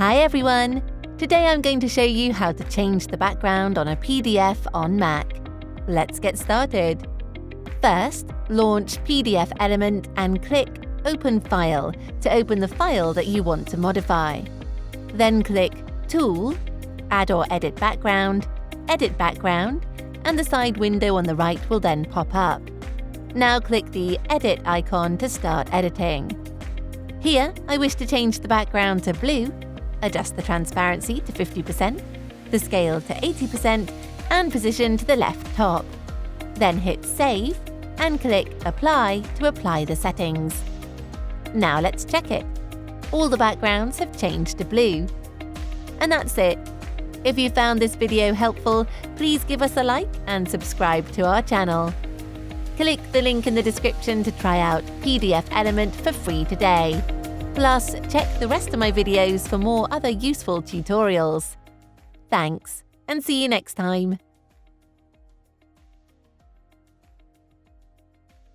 Hi everyone! Today I'm going to show you how to change the background on a PDF on Mac. Let's get started. First, launch PDFelement and click Open File to open the file that you want to modify. Then click Tool, Add or Edit Background, Edit Background, and the side window on the right will then pop up. Now click the Edit icon to start editing. Here, I wish to change the background to blue. Adjust the transparency to 50%, the scale to 80%, and position to the left top. Then hit Save and click Apply to apply the settings. Now let's check it. All the backgrounds have changed to blue. And that's it. If you found this video helpful, please give us a like and subscribe to our channel. Click the link in the description to try out PDFelement for free today. Plus, check the rest of my videos for more other useful tutorials. Thanks, and see you next time.